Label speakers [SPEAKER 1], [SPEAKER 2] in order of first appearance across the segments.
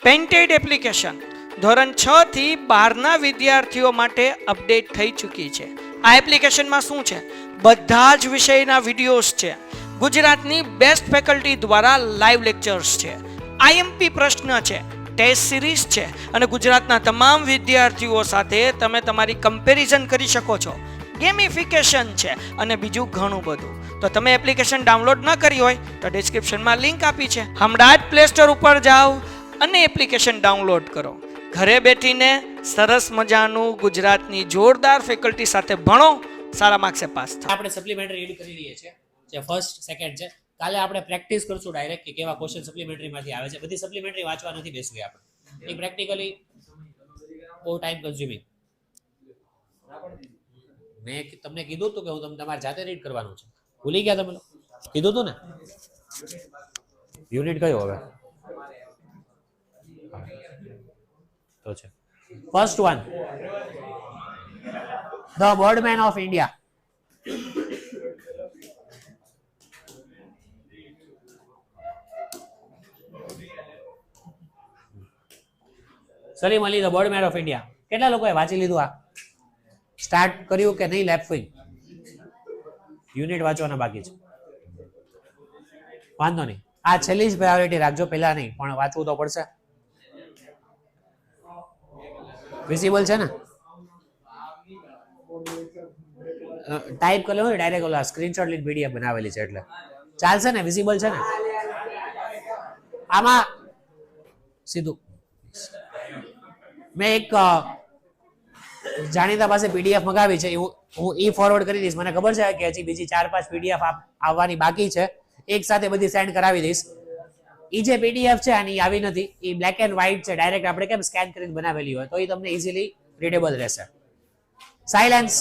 [SPEAKER 1] Painted application ધોરણ 6 થી 12ના વિદ્યાર્થીઓ માટે અપડેટ થઈ ચૂકી છે. આ એપ્લિકેશનમાં શું છે? બધા જ વિષયના વિડીયોઝ છે. ગુજરાતની બેસ્ટ ફેકલ્ટી દ્વારા લાઈવ લેક્ચર્સ છે. આઈએમપી પ્રશ્ન છે, ટેસ્ટ સિરીઝ છે અને ગુજરાતના તમામ વિદ્યાર્થીઓ સાથે તમે તમારી કમ્પેરિઝન કરી શકો છો. ગેમિફિકેશન છે અને બીજું ઘણું બધું. તો તમે એપ્લિકેશન ડાઉનલોડ ન કરી હોય તો ડિસ્ક્રિપ્શનમાં લિંક આપી છે. હમણાં જ પ્લે સ્ટોર ઉપર જાઓ અને એપ્લિકેશન ડાઉનલોડ કરો. ઘરે બેઠીને સરસ મજાનું ગુજરાતની જોરદાર ફેકલ્ટી સાથે ભણો, સારા માર્ક્સે પાસ થાઓ.
[SPEAKER 2] આપણે સપ્લિમેન્ટરી એડ કરી લઈએ છીએ, જે ફર્સ્ટ સેકન્ડ છે. કાલે આપણે પ્રેક્ટિસ કરશું ડાયરેક્ટ કે કેવા ક્વેશ્ચન સપ્લિમેન્ટરીમાંથી આવે છે. બધી સપ્લિમેન્ટરી વાંચવા નથી બેસવી આપણે. એ પ્રેક્ટિકલી બહુ ટાઈમ કન્ઝ્યુમિંગ. મેં તમને કીધું હતું કે હું તમારે જાતે રીડ કરવાનું છે. ભૂલી ગયા તમે? કીધું હતું ને? યુનિટ કયો હવે? તો છે first one, the birdman of India. Salim Ali, the birdman of India. કેટલા લોકોએ વાંચી લીધું? આ સ્ટાર્ટ કર્યું કે નહીં? લેફ્ટ વિંગ યુનિટ વાંચવાના બાકી છે. વાંધો નહીં, આ છેલ્લી જ પ્રાયોરિટી રાખજો, પહેલા નહીં, પણ વાંચવું તો પડશે. વિઝિબલ છે ને? ટાઈપ કરી લેવું ડાયરેક્ટ, ઓલા સ્ક્રીનશોટ લઈને પીડીએફ બનાવેલી છે એટલે ચાલશે ને? વિઝિબલ છે ને? આમાં સીધું મેં એક જાણીતા પાસે પીડીએફ મંગાવી છે, હું ઈ ફોરવર્ડ કરી દઈશ. મને ખબર છે કે હજી બીજી 4-5 પીડીએફ આવવાની બાકી છે. એક સાથે બધી સેન્ડ કરાવી દઈશ. ઈ જે પીડીએફ છે આની આવી નથી, ઈ બ્લેક એન્ડ વ્હાઈટ છે. ડાયરેક્ટ આપણે કેમ સ્કેન કરીને બનાવેલી હોય તો એ તમને ઇઝીલી રીડેબલ રહેશે. સાયલેન્સ.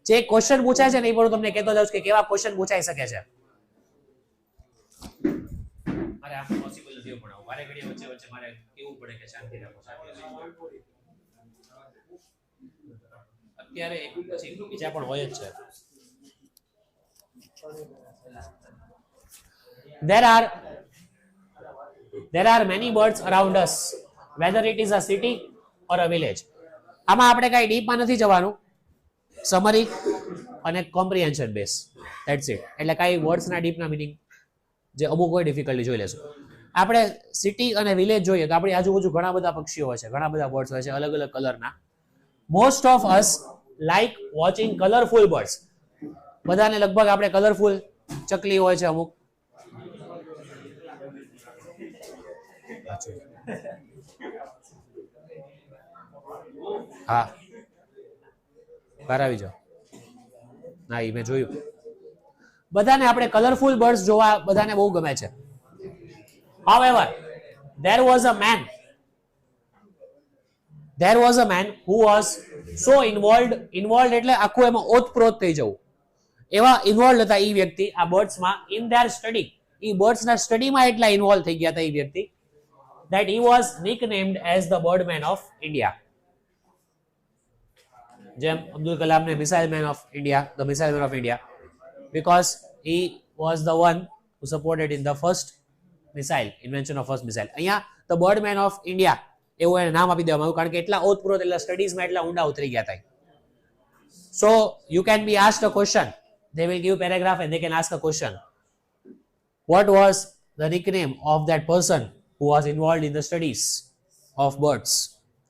[SPEAKER 2] જે ક્વેશ્ચન પૂછાય છે ને એ પણ તમને કહેતો જાઉં કે કેવા ક્વેશ્ચન પૂછાઈ શકે છે. મારે આ પોસિબલ નથી ભણાવવું. મારે ઘડી વચ્ચે વચ્ચે મારે કેવું પડે કે શાંતિ રાખો, શાંતિ રાખો. અત્યારે એક પછી બીજા પણ હોય જ છે. There are many birds around us, whether it is a city or a village. આમાં આપણે કઈ ડીપમાં નથી જવાનું. સમરી અને કોમ્પ્રિહેન્શન બેસ, ધેટ્સ ઇટ. એટલે કઈ વર્ડ્સના ડીપના મીનિંગ જે અમુક હોય ડિફિકલ્ટી જોઈ લેશું. આપણે સિટી અને વિલેજ જોઈએ તો આપણી આજુબાજુ ઘણા બધા પક્ષીઓ હોય છે, ઘણા બધા બર્ડ્સ હોય છે અલગ અલગ કલરના. Most of us like watching colourful birds. બધાને લગભગ આપણે કલરફુલ ચકલી હોય છે અમુક. હા, બહાર આવી જાઓ. ના, એ મેં જોયું. બધાને આપણે કલરફુલ બર્ડ્સ જોવા બધાને બહુ ગમે છે. However, there was a man who was so involved એટલે આખું એમાં ઓતપ્રોત થઈ જવું. એવા ઇન્વોલ્વ હતા એ વ્યક્તિ આ બર્ડ્સમાં, ઇન ધેર સ્ટડી. એ બર્ડ્સના સ્ટડીમાં એટલા ઇન્વોલ્વ થઈ ગયા હતા એ વ્યક્તિ, that he was nicknamed as the birdman of India. જેમ અબ્દુલ કલામને missile man of India, the missile man of India, because he was the one who supported in the first missile, invention of first missile. અહીંયા the birdman of India એવું એને નામ આપી દેવામાં આવ્યું કારણ કે એટલા ઓતપ્રોત, એટલા સ્ટડીઝમાં એટલા ઊંડા ઉતરી ગયા હતા. So you can be asked a question. They will give paragraph and they can ask a question. What was the nickname of that person who was involved in the studies of birds?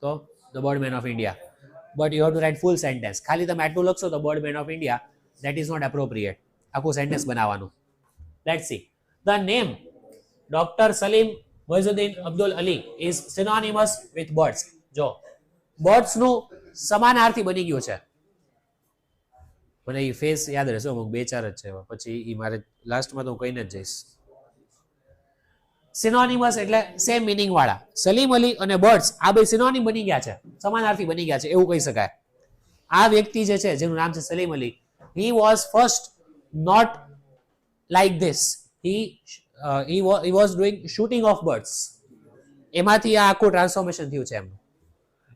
[SPEAKER 2] So the birdman of India. But you have to write full sentence. ખાલી તમે આટલું લખશો તો birdman of India, that is not appropriate. આખું sentence બનાવવાનું. Let's see. The name Dr. Salim Moizuddin Abdul Ali is synonymous with birds. જો birds નું સમાનાર્થી બની ગયું છે. મને એ ફેસ યાદ રહેશે, અમુક 2-4 જ છે, પછી એ મારે લાસ્ટમાં તો હું કહીને જ જઈશ. સિનોનિમસ એટલે સેમ મિનિંગ વાળા. સલીમ અલી અને બર્ડ્સ આ બે સિનોનિમ બની ગયા છે, સમાનાર્થી બની ગયા છે એવું કહી શકાય. આ વ્યક્તિ જે છે જેનું નામ છે Salim Ali, he was first not like this. He was doing shooting of birds. એમાંથી આ આખું ટ્રાન્સફોર્મેશન થયું છે એમનું.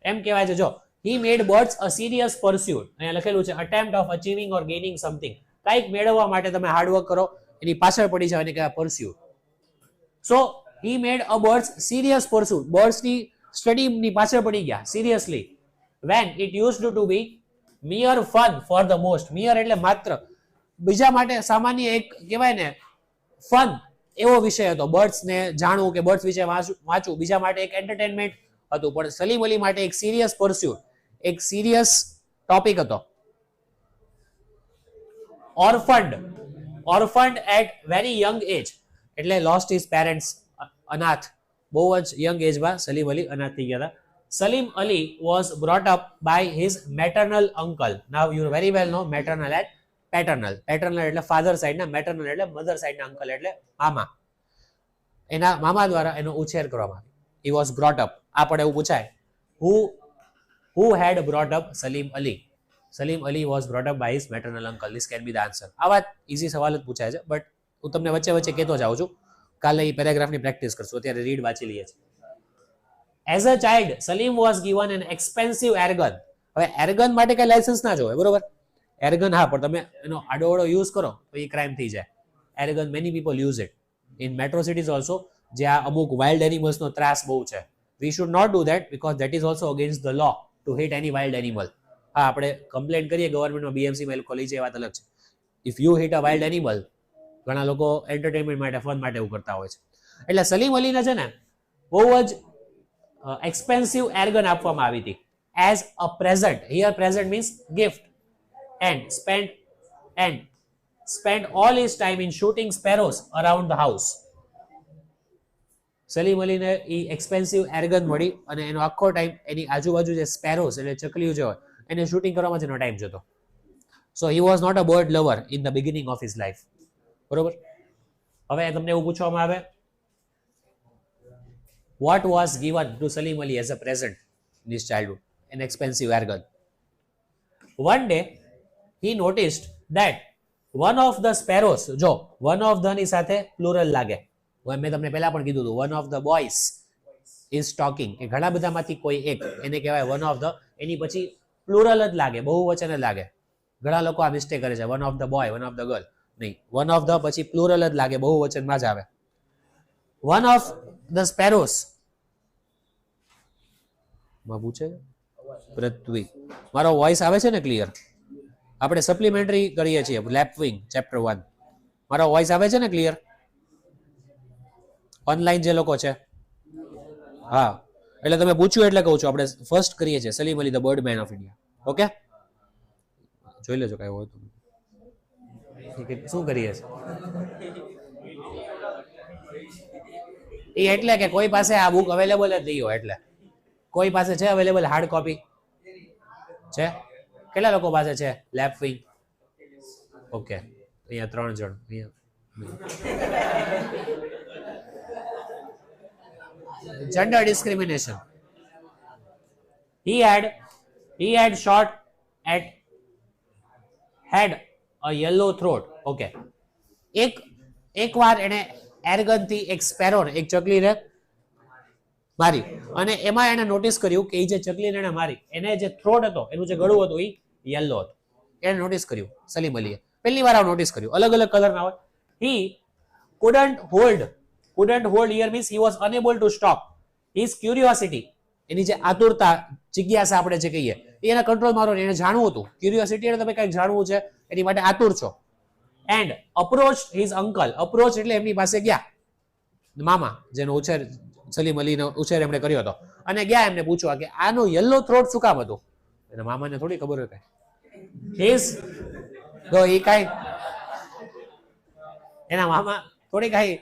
[SPEAKER 2] એમ કહેવાય છે જો he made birds a serious pursuit. અહીંયા લખેલું છે attempt of achieving or gaining something. કંઈક મેળવવા માટે તમે હાર્ડવર્ક કરો, એની પાછળ પડી જાવ એને કહેવાય pursuit. So he made a bird's serious pursuit. Birds ની સ્ટડી ની પાછળ પડી ગયા seriously when it used to be mere fun for the most. mere એટલે માત્ર, બીજા માટે સામાન્ય એક કહેવાય ને ફન એવો વિષય હતો. બર્ડ્સ ને જાણવું કે બર્ડ્સ વિશે વાંચવું બીજા માટે એક એન્ટરટેનમેન્ટ હતું, પણ સલીમ અલી માટે એક સિરિયસ પરસ્યુટ, એક સિરિયસ ટોપિક હતો. orphaned at very young age એટલે lost his parents, અનાથ, બહુ જ યંગ એજમાં સલીમ અલી અનાથ થઈ ગયા હતા. Salim Ali was brought up by his maternal uncle. Now you very well know maternal and paternal. Paternal એટલે father side ના, maternal એટલે mother side ના, uncle એટલે મામા. એના મામા દ્વારા એનો ઉછેર કરવામાં આવ્યો. He was brought up. આ પણ એવું પૂછાય, who had brought up Salim Ali? Salim Ali was brought up by his maternal uncle. This can be the answer. આ વાત ઈઝી સવાલ જ પૂછાય છે, બટ હું તમને વચ્ચે વચ્ચે કહેતો જાઉં છું. કાલે એ પેરેગ્રાફની પ્રેક્ટિસ કરશું, અત્યારે રીડ વાંચી લઈએ છીએ. As a child, Salim was given an expensive airgun. હવે એરગન માટે કઈ લાયસન્સ ના જોવે, બરોબર? એરગન હા, પણ તમે એનો આડોઅડો યુઝ કરો તો એ ક્રાઇમ થઈ જાય. Airgun many people use it in metro cities also, જ્યાં અમુક વાઇલ્ડ એનિમલ્સનો ત્રાસ બહુ છે. We should not do that because that is also against the law to hit any wild animal. હા, આપણે કમ્પ્લેન કરીએ ગવર્મેન્ટમાં, બીએમસીમાં એ લોકો લઈ જાય, વાત અલગ છે. If you hit a wild animal, ઘણા લોકો એન્ટરટેનમેન્ટ માટે, ફન માટે એવું કરતા હોય છે. એટલે સલીમ અલીને છે ને બહુ જ એક્સપેન્સિવ એરગન આપવામાં આવી હતી as a present. Here present means gift. and spent all his time in shooting sparrows around the house. Salim અલીને એ એક્સપેન્સિવ એરગન મળી અને એનો આખો ટાઈમ એની આજુબાજુ જે સ્પેરોસ એટલે ચકલીઓ જે હોય એને શૂટિંગ કરવામાં જ એનો ટાઈમ જતો. So he was not a bird lover in the beginning of his life. બરોબર? હવે તમને એવું પૂછવામાં આવે, what was given to Salim Ali as a present in his childhood? An expensive airgun. One day he noticed that one of the sparrows, જો one of the ની સાથે plural લાગે, મેં તમને પહેલા પણ કીધું હતું, one of the boys is talking, એ ઘણા બધામાંથી કોઈ એક, એને કહેવાય one of the, એની પછી પ્લુરલ જ લાગે, બહુવચન જ લાગે. ઘણા લોકો આ મિસ્ટેક કરે છે, one of the boy, one of the girl. નહીં, one of the પછી પ્લુરલ જ લાગે, બહુવચનમાં જ આવે. One of the sparrows માં પૂછે પૃથ્વી, મારો વોઇસ આવે છે ને ક્લિયર? આપણે સપ્લિમેન્ટરી કરીએ છીએ લેપવિંગ ચેપ્ટર 1. મારો વોઇસ આવે છે ને ક્લિયર? ઓનલાઈન જે લોકો છે, હા, એટલે તમે પૂછ્યું એટલે કહું છું. આપણે ફર્સ્ટ કરીએ છીએ Salim Ali the bird main of India. Okay, જોઈ લેજો કઈ હોય તો. શું કરીએ છીએ એ એટલે કે કોઈ પાસે આ બુક અવેલેબલ જ નહીં હોય, એટલે કોઈ પાસે છે અવેલેબલ હાર્ડ કોપી છે? કેટલા લોકો પાસે છે લેપવિંગ? ઓકે, અહીંયા 3 જણ. Gender discrimination. He had shot at had a yellow throat. Okay. એક વાર એને એરગન થી એક સ્પેરો, એક ચકલીને મારી, અને એમાં એને નોટિસ કર્યું કે એ જે ચકલીને એને મારી એને જે થ્રોટ હતો, એનું જે ગળું હતું એ યલો હતું. એને નોટિસ કર્યું સલીમ અલીએ, પહેલી વાર નોટિસ કર્યું. અલગ અલગ કલરના હોય. He couldn't hold here means he was unable to stop his curiosity. એની જે આતુરતા, જિજ્ઞાસા આપણે જે કહીએ, એને કંટ્રોલમાં રહો, એને જાણવું હતું. ક્યુરિયોસિટી એટલે તમે કંઈક જાણવું છે, એની માટે આતુર છો. And approached his uncle. Approach એટલે એમની પાસે ગયા, મામા જેનો ઉછેર સલીમ અલીનો ઉછેર એમણે કર્યો હતો, અને ગયા એમને પૂછવા કે આનું યલો થ્રોટ શું કામ હતું. એના મામાને થોડી ખબર હોય કઈ, તો એ કાંઈ એના મામા થોડી કાંઈ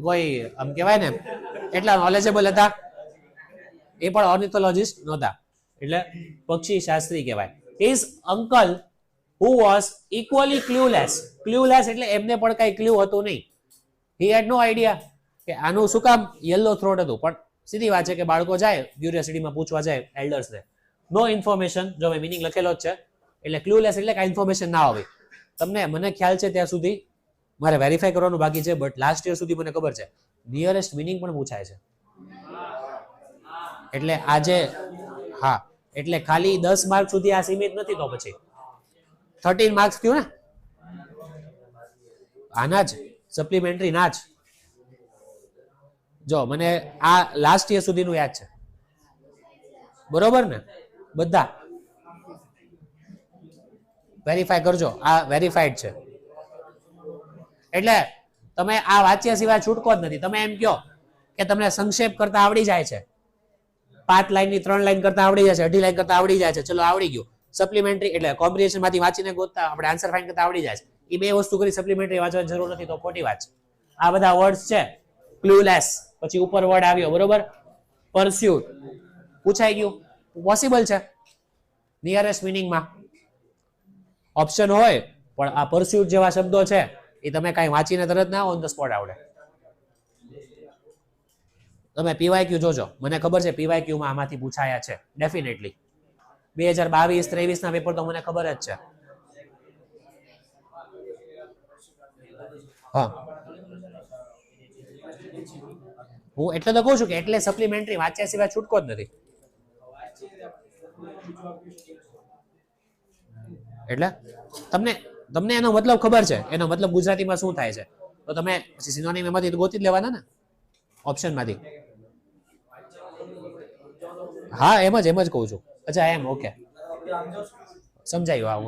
[SPEAKER 2] કોઈ આમ કહેવાય ને એટલા નોલેજેબલ હતા, એ પણ ઓર્નિથોલોજિસ્ટ નહોતા, એટલે પક્ષી શાસ્ત્રી કહેવાય. His uncle who was equally clueless. Clueless એટલે એમને પણ કઈ ક્લ્યુ હતું નહીં. He had no idea કે આનું શું કામ યલો થ્રોટ હતું. પણ સીધી વાત છે કે બાળકો જાય ક્યુરિયોસિટીમાં પૂછવા જાય એલ્ડર્સને, નો ઇન્ફોર્મેશન, જો મેં મિનિંગ લખેલો જ છે, એટલે ક્લ્યુલેસ એટલે કાંઈ ઇન્ફોર્મેશન ના આવે. તમને મને ખ્યાલ છે ત્યાં સુધી, મારે વેરીફાઈ કરવાનું બાકી છે, બટ લાસ્ટ યર સુધી મને ખબર છે નિયરેસ્ટ મિનિંગ પણ પૂછાય છે. એટલે આજે હા, એટલે ખાલી 10 માર્ક સુધી આ સીમિત નથી, તો પછી 13 માર્ક્સ થયું ને આના જ સપ્લિમેન્ટરી ના જ. જો મને આ લાસ્ટ યર સુધીનું યાદ છે, બરોબર ને? બધા વેરીફાઈ કરજો, આ વેરીફાઈડ છે. એટલે તમે આ વાંચ્યા સિવાય છૂટકો જ નથી. તમે એમ કહો કે તમને સંક્ષેપ કરતા આવડી જાય છે, 5 લાઈનની 3 લાઈન કરતા આવડી જાય છે, 2.5 લાઈન કરતા આવડી જાય છે, ચલો આવડી ગયું. સપ્લિમેન્ટરી એટલે કોમ્પ્રિહેન્શન માંથી વાંચીને ગોતતા આપણે આન્સર ફાઇન્ડ કરતા આવડી જાય છે. એ બે વસ્તુ કરી સપ્લિમેન્ટરી વાંચવાની જરૂર નથી, તો ખોટી વાત છે. આ બધા વર્ડ્સ છે. ક્લુલેસ, પછી ઉપર વર્ડ આવ્યો, બરોબર? પરસ્યુટ પૂછાઈ ગયું, પોસિબલ છે નિયરેસ્ટ મિનિંગમાં ઓપ્શન હોય, પણ આ પરસ્યુટ જેવા શબ્દો છે એ તમે કાંઈ વાંચીને તરત ના ઓન ધ સ્પોટ આવડે. તમે પીવાયક્યુ જોજો, મને ખબર છે પીવાયક્યુમાં આમાંથી પૂછાયા છે ડેફિનેટલી. 2022-23 ના પેપર તો મને ખબર જ છે. હા, હું એટલે તો કહું છું કે એટલે સપ્લિમેન્ટરી વાંચ્યા સિવાય છૂટકો જ નથી. એટલે તમને એનો મતલબ ખબર છે, એનો મતલબ ગુજરાતીમાં શું થાય છે, તો તમે પછી સિનોનિમ એમાંથી ગોતી જ લેવાના ને ઓપ્શનમાંથી. હા, એમ જ કહું છું. અચ્છા, એમ, ઓકે, સમજાયું. હા,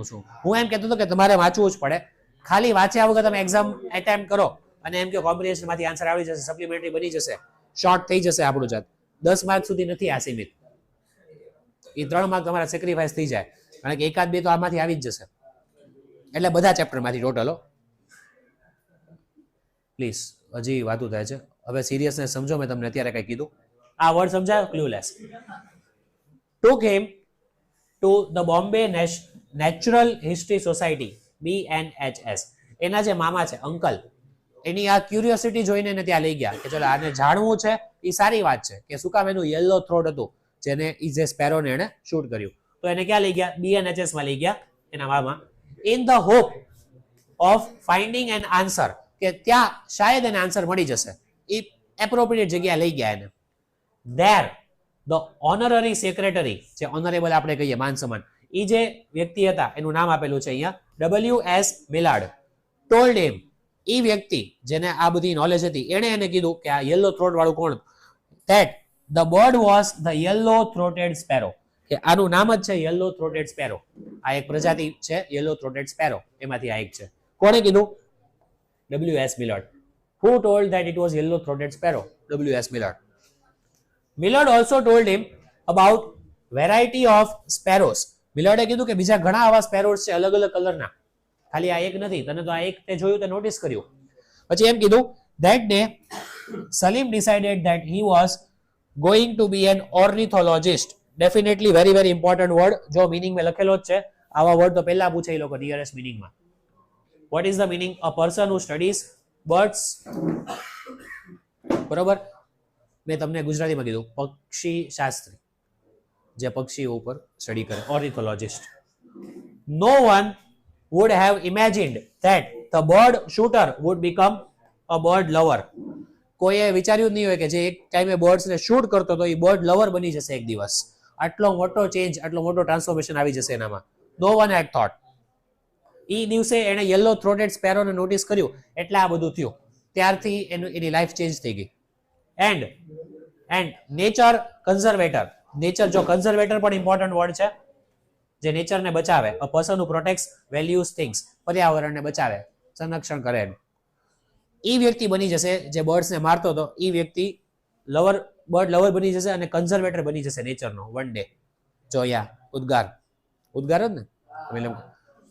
[SPEAKER 2] હું એમ કહેતો હતો કે તમારે વાંચવું જ પડે. ખાલી વાંચ્યા વગર તમે એક્ઝામ એટેમ્પ્ટ કરો અને એમ કે કોમ્પ્રિહેન્શન માંથી આન્સર આવડી જશે, સપ્લિમેન્ટરી બની જશે, શોર્ટ થઈ જશે આપણું જાત. 10 માર્ક સુધી નથી આ સીમિત. એ 3 માર્ક તમારા સેક્રિફાઈસ થઈ જાય, કારણ કે 1-2 તો આમાંથી આવી જ જશે. એટલે બધા ચેપ્ટરમાંથી ટોટલો. પ્લીઝ, હજી વાતું થાય છે. હવે સિરિયસનેસ સમજો. મેં તમને અત્યારે કઈ કીધું, આ word સમજાયો? ક્લુલેસ. took him to the Bombay Natural History Society, BNHS. એના જે મામા છે, અંકલ, એની આ ક્યુરિયોસિટી જોઈને એને ત્યાં લઈ ગયા કે ચલો આને જાણવું છે. એ સારી વાત છે કે શું કામ એનું યલો થ્રોટ હતું, જેને જે સ્પેરોને એને શૂટ કર્યું. તો એને ક્યાં લઈ ગયા? BNHS માં લઈ ગયા એના મામા, in the hope of finding N answer, કે ત્યાં શાયદ એને આન્સર મળી જશે. એ એપ્રોપ્રિએટ જગ્યાએ લઈ ગયા એને. ધેર ધ ઓનરરી સેક્રેટરી, જે ઓનરેબલ આપણે કહીએ માન સન્માન, એ જે વ્યક્તિ હતા એનું નામ આપેલું છે અહીંયા, W.S. મિલાર્ડ, ટોલ્ડ હિમ, એ વ્યક્તિ જેને આ બધી નોલેજ હતી, એણે એને કીધું કે આ યલો થ્રોટ વાળું કોણ, that the bird was the yellow throated sparrow, કે આનું નામ જ છે યલો થ્રોટેડ સ્પેરો. આ એક પ્રજાતિ છે યલો થ્રોટેડ સ્પેરો, એમાંથી આ એક છે. કોણે કીધું? W.S. મિલાર્ડ. Who told that it was yellow throated sparrow? W.S. Millard. Millard also told him about variety of sparrows. મિલર્ડે કીધું કે બીજા ઘણા આવા સ્પેરોઝ છે અલગ અલગ કલરના, ખાલી આ એક નથી. તને તો આ એક તે જોયું, તે નોટિસ કર્યું. પછી એમ કીધું, that day Salim decided that he was going to be an ornithologist. Definitely very very important word. જો મીનિંગ મેં લખેલો જ છે, આવા વર્ડ તો પહેલા પૂછે એ લોકો nearest મિનિંગમાં. What is the meaning? A person who studies birds. બરોબર, મેં તમને ગુજરાતીમાં કીધું પક્ષી શાસ્ત્રી, જે પક્ષીઓ ઉપર સ્ટડી કરે, ornithologist. No one would have imagined that the bird shooter would become a bird lover. કોઈએ વિચાર્યું જ નહીં હોય કે જે એક ટાઈમે બર્ડ્સને શૂટ કરતો હતો એ બર્ડ લવર બની જશે એક દિવસ. આટલો મોટો ચેન્જ, આટલો મોટો ટ્રાન્સફોર્મેશન આવી જશે એનામાં. No one had thought. એ દિવસે એને યલો થ્રોટેડ સ્પેરોને નોટિસ કર્યું એટલે આ બધું થયું. ત્યારથી એની લાઈફ ચેન્જ થઈ ગઈ. And nature conservator. નેચર, જો કન્ઝર્વેટર પણ ઇમ્પોર્ટન્ટ વર્ડ છે, જે નેચરને બચાવે. A person who પ્રોટેક્ટ્સ values things, પર્યાવરણને બચાવે, સંરક્ષણ કરે. એ વ્યક્તિ બની જશે જે બર્ડ્સને મારતો હતો. એ વ્યક્તિ બર્ડ લવર બની જશે અને કન્ઝર્વેટર બની જશે નેચરનો વન ડે. જો અહીંયા ઉદ્ગાર જ ને,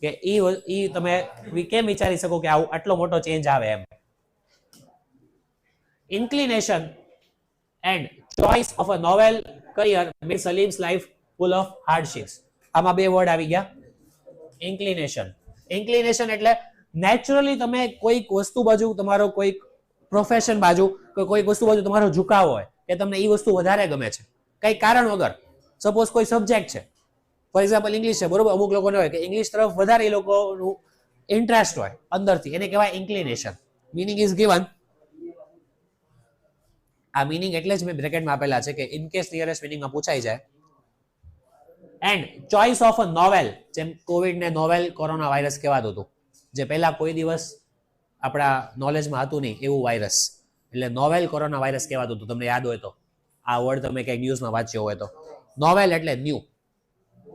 [SPEAKER 2] કે ઈ તમે કેમ વિચારી શકો કે આટલો મોટો ચેન્જ આવે એમ. Inclination and choice of a novel career made Salim's life full of hardships. આમાં બે વર્ડ આવી ગયા. ઇન્ક્લિનેશન એટલે નેચરલી તમે કોઈક વસ્તુ બાજુ તમારો કોઈક પ્રોફેશન બાજુ કોઈક વસ્તુ બાજુ તમારો ઝુકાવ હોય કે તમને એ વસ્તુ વધારે ગમે છે કઈ કારણ વગર. સપોઝ કોઈ સબ્જેક્ટ છે, ફોર એક્ઝામ્પલ ઇંગ્લિશ છે, બરોબર, અમુક લોકોને હોય કે ઇંગ્લિશ તરફ વધારે એ લોકોનું ઇન્ટરેસ્ટ હોય અંદરથી, એને કહેવાય ઇન્ક્લિનેશન. Meaning is given. આ મિનિંગ એટલે જ મેં બ્રેકેટમાં આપેલા છે કે ઇન કેસ નિયરેસ્ટ મિનિંગમાં પૂછાઈ જાય. And choice of a novel, જેમ કોવિડને નોવેલ કોરોના વાયરસ કહેવાતું હતું, જે પહેલા કોઈ દિવસ આપણા નોલેજમાં હતું નહીં એવું વાયરસ. એટલે નોવેલ કોરોના વાયરસ કહેવાતું હતું, તમને યાદ હોય તો. આ વર્ડ તમે કંઈક ન્યૂઝમાં વાંચ્યો હોય તો. નોવેલ એટલે ન્યૂ.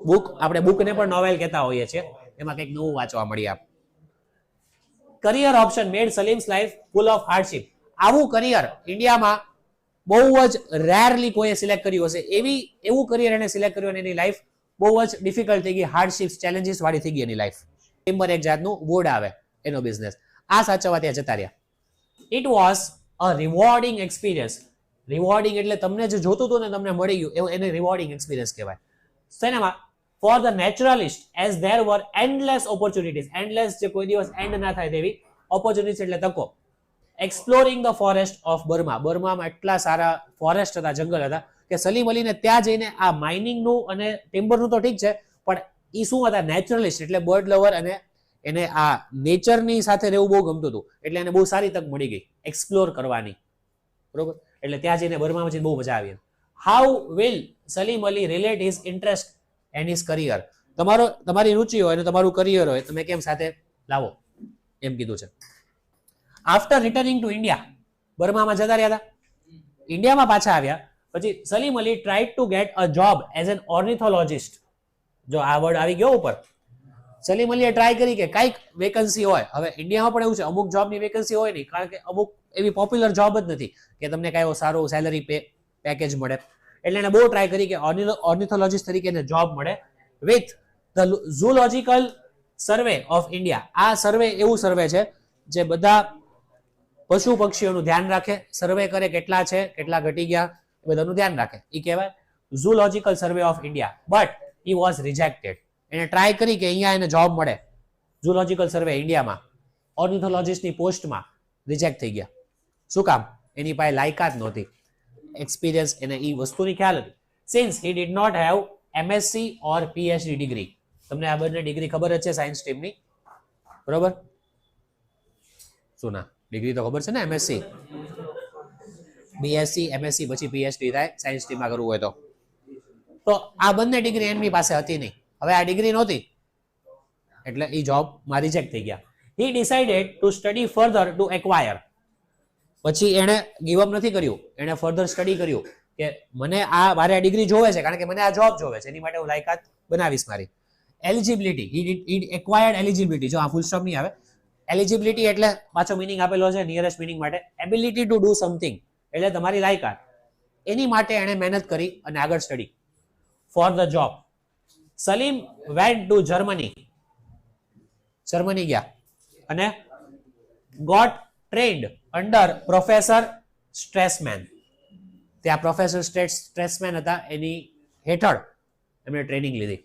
[SPEAKER 2] બુક, આપણે બુકને પણ નોવેલ કહેતા હોઈએ છીએ. એમાં કંઈક નવું વાંચવા મળીએ આપ. Career option made Salim's life full of hardship. આવું કરિયર ઇન્ડિયામાં બહુ જ રેરલી કોઈએ સિલેક્ટ કર્યું હશે. એવું કરિયર એને સિલેક્ટ કર્યું અને એની લાઈફ બહુ જ ડિફિકલ્ટ થઈ ગઈ, હાર્ડશિપ્સ, ચેલેન્જીસ વાળી થઈ ગઈ એની લાઈફ. ટિમ્બર એક જાતનું વુડ આવે એનો બિઝનેસ. આ સાચવવા ત્યાં જતા રહ્યા. It was a rewarding experience. Rewarding એટલે તમને જે જોતું હતું ને તમને મળી ગયું, એવું એને રિવોર્ડિંગ એક્સપિરિયન્સ કહેવાય. Cinema for the naturalist as there were endless opportunities. Endless જે કોઈ દિવસ એન્ડ ના થાય તેવી ઓપોર્ચ્યુનિટીઝ એટલે તકો. Exploring the forest of Burma. બર્મામાં એટલા સારા ફોરેસ્ટ હતા, જંગલ હતા કે સલીમ અલીને ત્યાં જઈને આ માઇનિંગનું અને ટિમ્બરનું તો ઠીક છે, પણ એ શું હતા, નેચરલિસ્ટ એટલે બર્ડ લવર, અને એને આ નેચરની સાથે રહેવું બહુ ગમતું હતું. એટલે એને બહુ સારી તક મળી ગઈ એક્સપ્લોર કરવાની, બરોબર. એટલે ત્યાં જઈને બર્મામાં જઈને બહુ મજા આવી. How will Salim Ali relate his interest and his career. તમારી રુચિ હોય અને તમારું કરિયર હોય, તમે કેમ સાથે લાવો, એમ કીધું છે. આફ્ટર રિટર્નિંગ ટુ ઇન્ડિયા, બર્મામાં જતા રહ્યા હતા, ઇન્ડિયામાં પાછા આવ્યા પછી Salim Ali tried to get a job as an ornithologist. જો આ વર્ડ આવી ગયો ઉપર. સલીમ અલીએ ટ્રાય કરી કે કાંઈક વેકન્સી હોય. હવે ઇન્ડિયામાં પણ એવું છે, અમુક જોબની વેકન્સી હોય નહીં, કારણ કે અમુક એવી પોપ્યુલર જોબ જ નથી કે તમને કાંઈ સારું સેલરી પેકેજ મળે. એટલે એને બહુ ટ્રાય કરી કે ઓર્નિથોલોજિસ્ટ તરીકે એને જોબ મળે with the zoological survey of India. આ સર્વે એવું સર્વે છે જે બધા પશુ પક્ષીઓનું ધ્યાન રાખે, સર્વે કરે કેટલા છે, કેટલા ઘટી ગયા, એ બધાનું ધ્યાન રાખે. એ કહેવાય zoological survey of India. But he was rejected. એને ટ્રાય કરી કે અહીંયા એને જોબ મળે ઝૂલોજિકલ સર્વે ઇન્ડિયામાં, ઓર્નિથોલોજિસ્ટની પોસ્ટમાં, રિજેક્ટ થઈ ગયા. શું કામ? એની પાસે લાયકાત નહોતી, એક્સપિરિયન્સ, એને એ વસ્તુની ખ્યાલ હતી. Since he did not have MSc or PhD degree. તમને આ બંને ડિગ્રી ખબર જ છે સાયન્સ સ્ટ્રીમની, બરોબર? શું ના, ડિગ્રી તો ખબર છે ને, MSc, BSc, MSc પછી PhD થાય સાયન્સ સ્ટ્રીમમાં કરવું હોય તો. તો આ બંને ડિગ્રી એમની પાસે હતી નહીં. હવે આ ડિગ્રી નહોતી એટલે એ જોબમાં રિજેક્ટ થઈ ગયા. He decided to study further to acquire. પછી એણે ગીવ અપ નથી કર્યું, એણે ફર્ધર સ્ટડી કર્યું કે મને મારે આ ડિગ્રી જોવે છે, કારણ કે મને આ જોબ જોવે છે, એની માટે હું લાયકાત બનાવીશ મારી. એલિજિબિલિટી, હી એક્વાયર્ડ એલિજિબિલિટી. જો આ ફૂલ સ્ટોપ નહીં આવે. એલિજિબિલિટી એટલે પાછો મિનિંગ આપેલો છે નિયરેસ્ટ મિનિંગ માટે. એબિલિટી ટુ ડુ સમથિંગ એટલે તમારી લાયકાત. એની માટે એણે મહેનત કરી અને આગળ study for the job. Salim went to Germany. Germany ગયા અને got trained under professor Stresemann. ત્યાં પ્રોફેસર સ્ટ્રેસમેન હતા, એની હેઠળ એમણે ટ્રેનિંગ લીધી.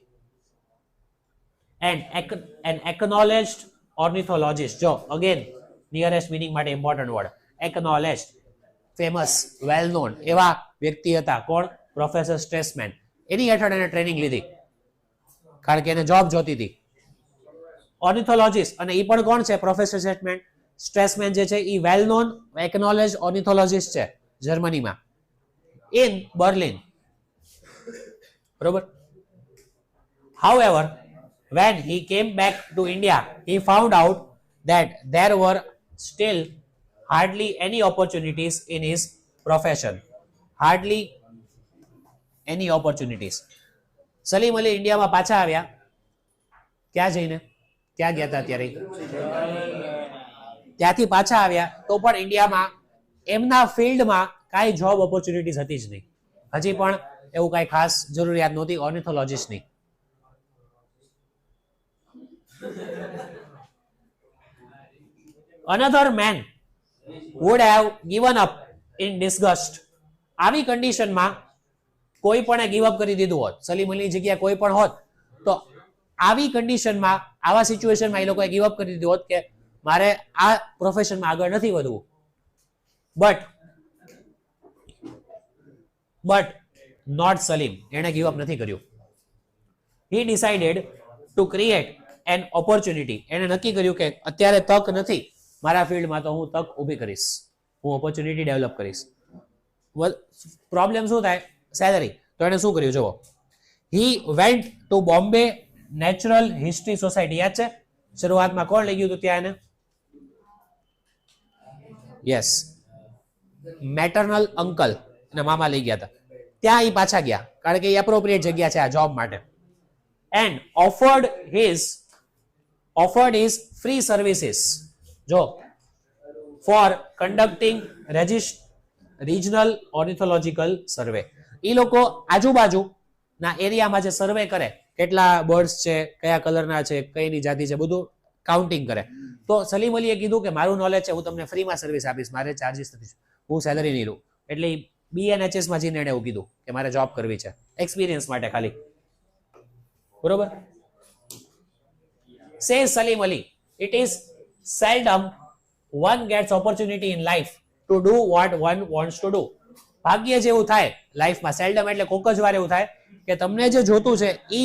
[SPEAKER 2] An acknowledged ornithologist. જો અગેન નિયરેસ્ટ મિનિંગ માટે important word. Acknowledged, famous, well known એવા વ્યક્તિ હતા. કોણ? પ્રોફેસર સ્ટ્રેસમેન. એની હેઠળ એને ટ્રેનિંગ લીધી કારણ કે એને જોબ જોતી હતી. ઓર્નિથોલોજિસ્ટ, અને એ પણ કોણ છે? પ્રોફેસર સ્ટ્રેસમેન જે છે એ વેલ નોન એકનોલેજ ઓર્નિથોલોજિસ્ટ છે જર્મનીમાં, ઇન બર્લિન, બરોબર. However, when he came back to India, he found out that there were still hardly any opportunities in his profession. Hardly any opportunities. Salim Ali ઇન્ડિયામાં પાછા આવ્યા. ક્યાં જઈને? ક્યાં ગયા હતા ત્યારે? ત્યાંથી પાછા આવ્યા તો પણ ઇન્ડિયામાં એમના ફિલ્ડમાં કાંઈ જોબ ઓપોર્ચ્યુનિટીઝ હતી જ નહીં. હજી પણ એવું કાંઈ ખાસ જરૂરિયાત નહોતી ઓર્નિથોલોજિસ્ટની. Another man would have given up in disgust. આવી કન્ડિશનમાં કોઈ પણ ગીવ અપ કરી દીધું હોત. સલીમ અલીની જગ્યાએ કોઈ પણ હોત તો આવી કન્ડિશનમાં, આવા સિચ્યુએશનમાં એ લોકોએ ગીવ અપ કરી દીધું હોત કે મારે આ પ્રોફેશનમાં આગળ નથી વધવું. But not Salim. એણે ગીવ અપ નથી કર્યું. He decided to create an opportunity. એણે નક્કી કર્યું કે અત્યારે તક નથી મારા ફિલ્ડમાં, તો હું તક ઊભી કરીશ, હું ઓપોર્ચ્યુનિટી ડેવલપ કરીશ. પ્રોબ્લેમ શું થાય? સેલરી. તો એને શું કર્યું જુઓ. He went to Bombay natural history society. યાદ છે શરૂઆતમાં કોણ લઈ ગયું હતું ત્યાં એને? યસ, મેટર્નલ અંકલ અને મામા લઈ ગયા હતા. ત્યાં એ પાછા ગયા કારણ કે એ એપ્રોપ્રિએટ જગ્યા છે આ જોબ માટે. And offered his free services જો for conducting regional ornithological survey. એ લોકો આજુબાજુના એરિયામાં જે સર્વે કરે, કેટલા બર્ડ્સ છે, કયા કલરના છે, કઈની જાતિ છે, બધું કાઉન્ટિંગ કરે. તો સલીમ અલીએ કીધું કે મારું નોલેજ છે, હું તમને ફ્રીમાં સર્વિસ આપીશ, મારે ચાર્જિસ નથી, હું સેલરી નહીં લઉં. એટલે BNHS માં જઈને એને એવું કીધું કે મારે જોબ કરવી છે એક્સપિરિયન્સ માટે ખાલી. બરોબર. Says Salim Ali, it is seldom one gets opportunity in life to do what one wants to do. ભાગ્ય જેવું થાય લાઈફમાં, સેલ્ડમ એટલે કોક જ વાર એવું થાય કે તમને જે જોતું છે એ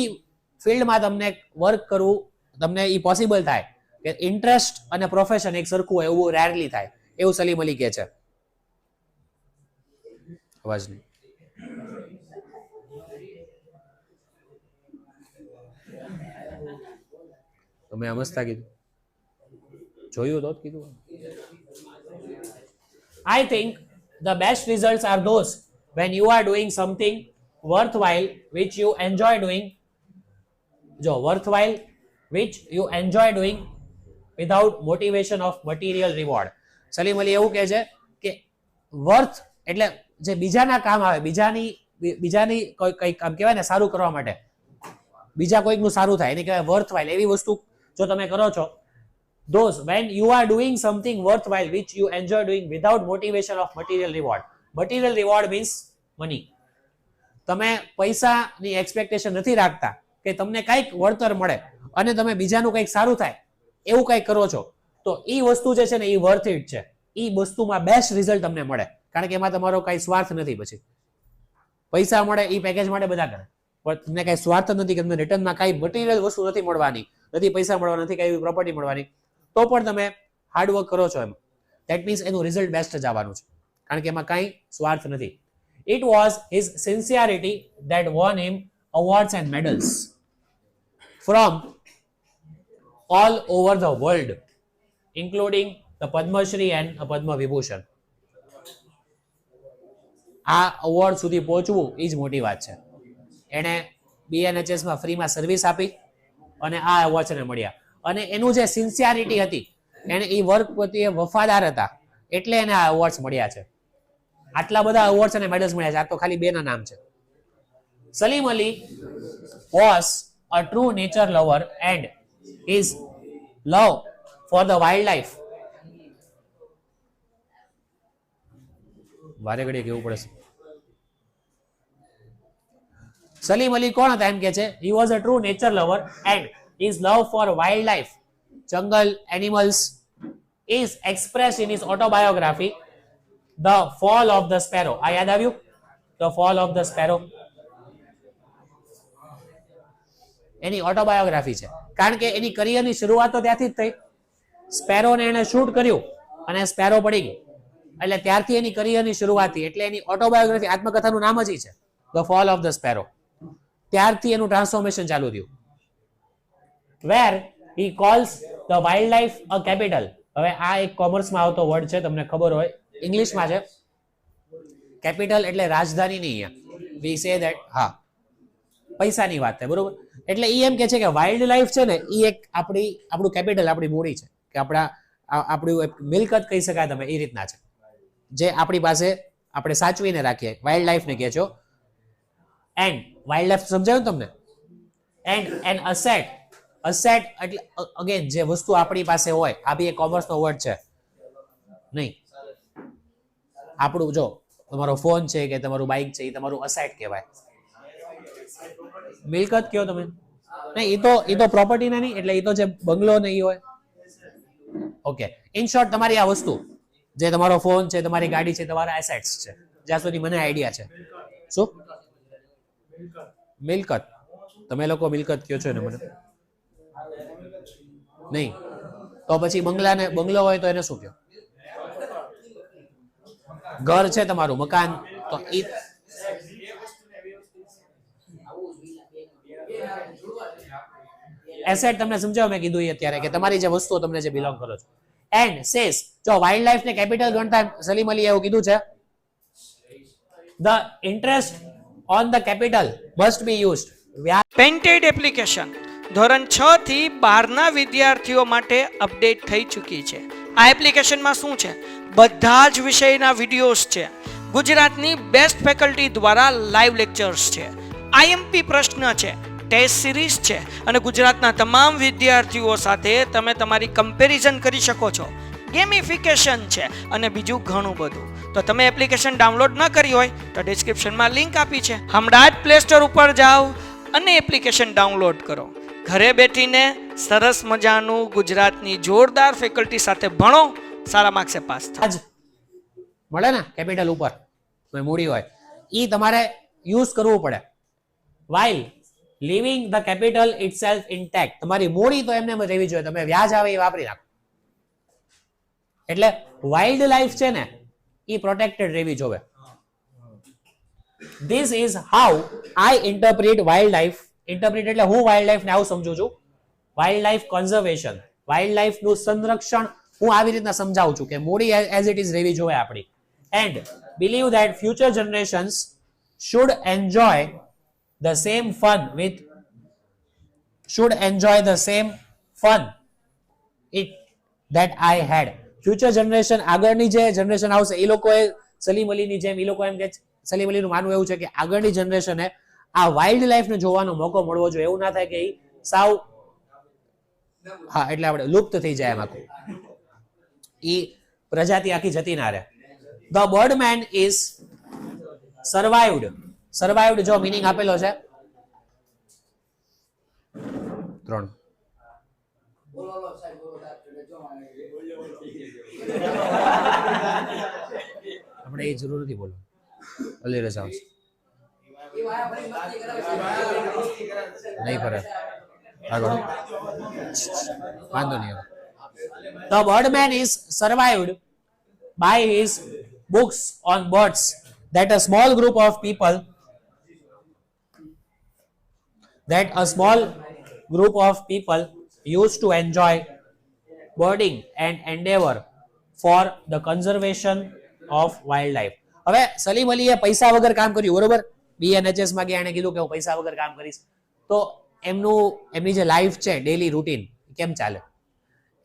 [SPEAKER 2] ફિલ્ડમાં તમને વર્ક કરવું, તમને એ પોસિબલ થાય કે ઇન્ટરેસ્ટ અને પ્રોફેશન એક સરખું હોય એવું રેરલી થાય, એવું સલીમ અલી કહે છે. અવાજ નહીં. તમે અમસ્તા કીધું, જોયું તો કીધું. I think the best results are those when you are doing something worthwhile which you enjoy doing. જો worthwhile which you enjoy doing without motivation of material reward. Salim Ali એવું કહે છે કે વર્થ એટલે જે બીજાના કામ આવે, બીજાની કઈ કામ કહેવાય ને સારું કરવા માટે, બીજા કોઈકનું સારું થાય એને કહેવાય વર્થવાઇલ. એવી વસ્તુ જો તમે કરો છો, those when you are doing something worthwhile which you enjoy doing without motivation of material reward. Material reward means money. તમે પૈસાની એક્સપેક્ટેશન નથી રાખતા કે તમને કંઈક વળતર મળે અને તમે બીજાનું કંઈક સારું થાય એવું કંઈક કરો છો, તો એ વસ્તુ જે છે ને એ વર્થ ઇટ છે. એ વસ્તુમાં બેસ્ટ રિઝલ્ટ તમને મળે કારણ કે એમાં તમારો કઈ સ્વાર્થ નથી. પછી પૈસા મળે એ પેકેજ માટે બધા કરે, પણ તમને કઈ સ્વાર્થ નથી કે તમને રિટર્નમાં કઈ મટીરિયલ વસ્તુ નથી મળવાની, નથી પૈસા મળવાના, નથી કઈ પ્રોપર્ટી મળવાની, તો પણ તમે હાર્ડવર્ક કરો છો એમાં. દેટ મીન્સ એનું રિઝલ્ટ બેસ્ટ જ આવવાનું છે કારણ કે એમાં કઈ સ્વાર્થ નથી. It was his sincerity that won him awards and medals from all over the world, including the Padma Shri and Padma Vibhushan. આ અવોર્ડ સુધી પહોંચવું એ જ મોટી વાત છે. એણે BNHS માં ફ્રીમાં સર્વિસ આપી અને આ એવોર્ડ એને મળ્યા. અને એનું જે સિન્સિયરિટી હતી, એને એ વર્ક પ્રત્યે વફાદાર હતા, એટલે એને આ એવોર્ડ્સ મળ્યા છે. આટલા બધા એવોર્ડ્સ અને મેડલ્સ મળ્યા છે. આ તો ખાલી બેના નામ છે. Salim Ali was a true nature lover and his love for the wildlife. વારે ઘડીએ કેવું પડે છે. સલીમ અલી કોણ હતા એમ કે છે, he was a true nature lover and his love for wildlife, jungle animals, is expressed in his autobiography The Fall of the Sparrow. આ યાદ આવ્યું? The Fall of the Sparrow any autobiography છે કારણ કે એની કરિયરની શરૂઆત તો ત્યાંથી જ થઈ. સ્પેરોને એને શૂટ કર્યું અને સ્પેરો પડી ગઈ, એટલે ત્યારથી એની કરિયરની શરૂઆત થઈ. એટલે એની ઓટોબાયોગ્રાફી, આત્મકથાનું નામ જ છે the fall of the sparrow. ત્યારથી એનું ટ્રાન્સફોર્મેશન ચાલુ થયું. Where he calls the wild life a capital. હવે આ એક કોમર્સમાં આવતો વર્ડ છે, તમને ખબર હોય, ઇંગ્લિશમાં છે. કેપિટલ એટલે રાજધાની નહીં. વી સે ધેટ, હા, પૈસાની વાત થાય, બરોબર. એટલે એ એમ કે છે કે વાઇલ્ડ લાઈફ છે ને એ એક આપણું કેપિટલ, આપણી મૂડી છે, કે આપણું મિલકત કહી શકાય તમે, એ રીતના છે જે આપણી પાસે આપણે સાચવીને રાખીએ. વાઇલ્ડ લાઈફને કહે છો. એન્ડ વાઇલ્ડ લાઈફ સમજાયું તમને? And an asset. અસેટ એટલે અગેન જે વસ્તુ આપણી પાસે હોય. આ બી એક કોમર્સનો વર્ડ છે નહીં. આપણું જો તમારો ફોન છે કે તમારું બાઇક છે, એ તમારું અસેટ કહેવાય. મિલકત કયો તમે? નહીં, એ તો પ્રોપર્ટી ના નહીં, એટલે એ તો જે બંગલો ને એ હોય. ઓકે, ઇન શોર્ટ તમારી આ વસ્તુ જે તમારો ફોન છે, તમારી ગાડી છે, તમારા એસેટ્સ છે, જ્યાં સુધી મને આઈડિયા છે. શું મિલકત? તમે લોકો મિલકત કયો છો ને મને નહીં, તો પછી બંગલો હોય તો એને શું કહો? ઘર છે તમારું, મકાન, તો એ એસેટ તમને સમજાવ. મેં કીધું એ અત્યારે કે તમારી જે વસ્તુઓ તમને જે બિલોંગ કરો છો and says, જો વાઇલ્ડ લાઈફ ને કેપિટલ ગણતા સલીમ અલીએ એવું કીધું છે, the interest on the capital must be used.
[SPEAKER 1] Painted application ધોરણ 6 થી 12 ના વિદ્યાર્થીઓ માટે અપડેટ થઈ ચૂકી છે. આ એપ્લિકેશનમાં શું છે? બધા જ વિષયના વિડીયોઝ છે. ગુજરાતની બેસ્ટ ફેકલ્ટી દ્વારા લાઈવ લેક્ચર્સ છે, આઈએમપી પ્રશ્ન છે, ટેસ્ટ સિરીઝ છે અને ગુજરાતના તમામ વિદ્યાર્થીઓ સાથે તમે તમારી કમ્પેરિઝન કરી શકો છો. ગેમિફિકેશન છે અને બીજું ઘણું બધું. તો તમે એપ્લિકેશન ડાઉનલોડ ન કરી હોય તો ડિસ્ક્રિપ્શનમાં લિંક આપી છે, હમણાં જ પ્લે સ્ટોર ઉપર જાઓ અને એપ્લિકેશન ડાઉનલોડ કરો. ઘરે બેઠીને સરસ મજાનું ગુજરાતની જોરદાર ફેકલ્ટી સાથે ભણો, સારા માર્ક્સે પાસ થાઓ.
[SPEAKER 2] આજ મળે ને કેપિટલ ઉપર મૂડી હોય એ તમારે યુઝ કરવું પડે. while leaving the capital itself intact. તમારી મૂડી તો એમને રહેવી જોઈએ, તમે વ્યાજ આવે એ વાપરી નાખો. એટલે વાઇલ્ડ લાઈફ છે ને એ પ્રોટેક્ટેડ રહેવી જોઈએ. This is how I interpret wildlife. Interpret એટલે હું વાઇલ્ડ લાઈફ ને આવું સમજુ છું. Wild life conservation, wild life નું સંરક્ષણ હું આવી રીતના સમજાવું છું કે મૂડી એઝ ઇટ ઇઝ રહેવી જોઈએ આપણી. And believe that future generations should enjoy the same fun that I had. Future generation, આગળની જે જનરેશન આવશે એ લોકોએ સલીમ અલીની જેમ, એ લોકો એમ કે સલીમ અલીનું માનવું એવું છે કે આગળની જનરેશને આ વાઇલ્ડ લાઈફને જોવાનો મોકો મળવો જોઈએ. એવું ના થાય કે સાવ એટલે આપણે લુપ્ત થઈ જાય એમ આખું, એ પ્રજાતિ આખી જતી ના રહે. The birdman is survived. Survived જો મીનિંગ આપેલો છે 3. આપણે એ જરૂર નથી બોલવું. અલી રજા આવશે નહીં ફરે આગળ વાંધો નહીં. The birdman is survived by his books on birds that a small group of people used to enjoy birding and endeavor for the conservation of wildlife. હવે સલીમ અલીએ પૈસા વગર કામ કર્યું, બરોબર? BNHS માં ગયા, એને કીધું કે હું પૈસા વગર કામ કરીશ. તો એમની જે લાઈફ છે, ડેલી રૂટીન કેમ ચાલે?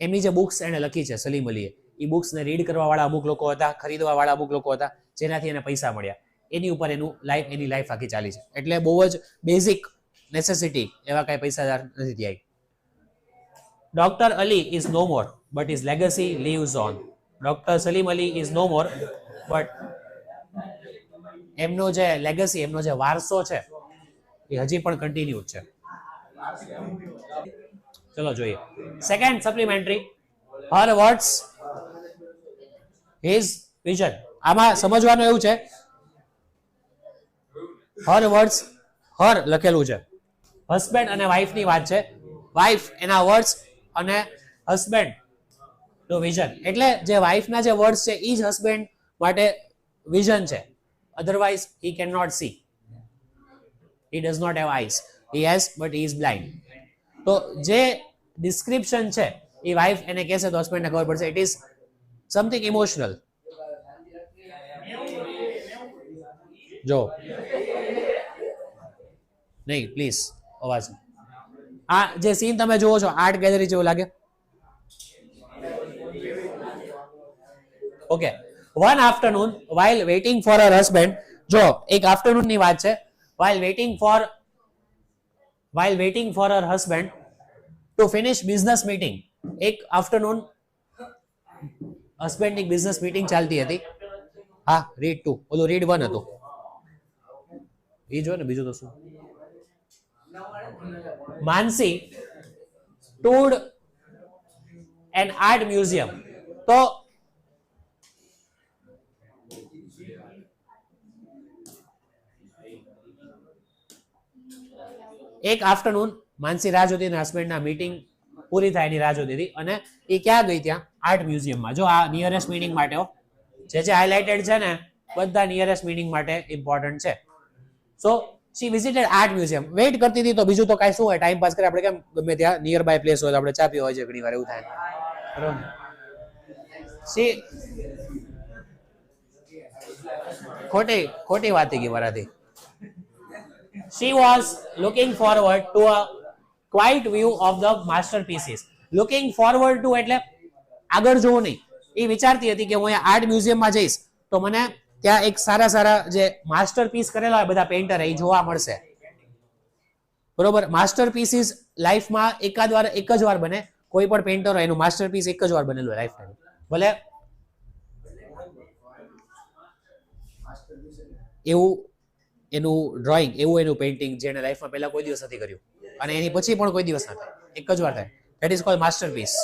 [SPEAKER 2] એમની જે બુક્સ એને લખી છે સલીમ અલીએ, એ બુક્સને રીડ કરવા વાળા અમુક લોકો હતા, ખરીદવા વાળા અમુક લોકો હતા, જેનાથી એને પૈસા મળ્યા. એની ઉપર એની લાઈફ આખી ચાલી છે. એટલે બહુ જ બેઝિક નેસેસિટી, એવા કઈ પૈસાદાર નથી થયા. Dr. Ali is no more, but his legacy lives on. Dr. Salim Ali is no more, but એમનો જે લેગસી, એમનો જે વારસો છે એ હજી પણ કન્ટિન્યુ છે. ચલો જોઈએ second supplementary, her words, his vision. આમાં સમજવાનું એવું છે, her words, her લખેલું છે, હસબન્ડ અને વાઇફ ની વાત છે. વાઇફ એના વર્ડ્સ અને હસબન્ડ નો વિઝન. એટલે જે વાઇફના જે વર્ડ્સ છે એ જ હસબન્ડ માટે વિઝન છે. Otherwise he cannot see. He does not have eyes. He has, but he is blind. તો જે ડિસ્ક્રિપ્શન છે એ વાઇફ એને કહેશે તો હસબન્ડને ખબર પડશે. It is something emotional. જો નહીં પ્લીઝ અવાજ. આ જે સીન તમે જુઓ છો આર્ટ ગેલેરી જેવું લાગે. Okay. One afternoon, while waiting for her husband, જો એક આફ્ટરનૂન ની વાત છે, while waiting for her husband to finish business meeting. એક આફ્ટરનૂન હસબન્ડ ની બિઝનેસ મીટિંગ ચાલતી હતી. હા, રીડ 2, ઓલું રીડ 1 હતું એ જો ને, બીજું તો શું. માનસી toured an art museum. તો એક આફ્ટરનૂન માનસી રાહ જોતી હતી, હસબન્ડના મીટિંગ પૂરી થાય એની રાહ જોતી હતી, અને એ ક્યાં ગઈ? ત્યાં આર્ટ મ્યુઝિયમમાં. જો આ નિયરેસ્ટ મીનિંગ માટે જે હાઇલાઇટેડ છે ને બધા નિયરેસ્ટ મીનિંગ માટે ઇમ્પોર્ટન્ટ છે. સો શી વિઝિટેડ આર્ટ મ્યુઝિયમ. વેઇટ કરતી હતી તો બીજું તો કાંઈ શું હોય, ટાઈમ પાસ કરે આપણે, કેમ ગમે ત્યાં નિયર બાય પ્લેસ હોય તો આપણે ચા પીવા હોય છે ઘણી વાર, એવું થાય બરોબર. સી ખોટી વાત થઈ ગઈ મારાથી. She was looking forward to a quiet view of the masterpieces. Looking forward to એટલે આગળ જોવું નહીં. એ વિચારતી હતી કે હું અહીંયા આર્ટ મ્યુઝિયમમાં જઈશ તો મને ત્યાં એક સારા જે માસ્ટરપીસ કરેલા હોય બધા પેઇન્ટર એ જોવા મળશે. બરોબર, માસ્ટરપીસીસ લાઈફમાં એક જ વાર બને. કોઈ પણ પેઇન્ટર હોય એનું માસ્ટરપીસ એક જ વાર બનેલું હોય લાઈફમાં. ભલે એવું એનું ડ્રોઈંગ, એવું એનું પેઇન્ટિંગ જેને લાઈફમાં પહેલા કોઈ દિવસ નથી કર્યું અને એની પછી પણ કોઈ દિવસ ના થાય, એક જ વાર થાય. That is called masterpiece.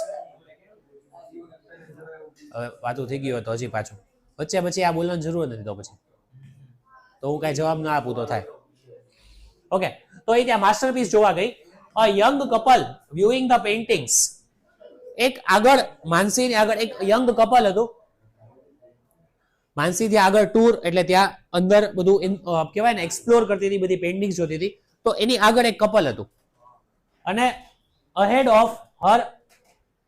[SPEAKER 2] હવે વાતું થઈ ગયું તો હજી પાછું વચ્ચે આ બોલવાની જરૂર નથી, તો હું કઈ જવાબ ના આપું તો થાય. ઓકે, તો એ ત્યાં માસ્ટરપીસ જોવા ગઈ. A young couple viewing the paintings. એક આગળ માનસીની આગળ એક યંગ કપલ હતું. માનસી ત્યાં આગળ ટૂર એટલે ત્યાં અંદર બધું કહેવાય ને એક્સપ્લોર કરતી હતી, બધી પેઇન્ટિંગ્સ જોતી હતી. તો એની આગળ એક કપલ હતું અને અહેડ ઓફ હર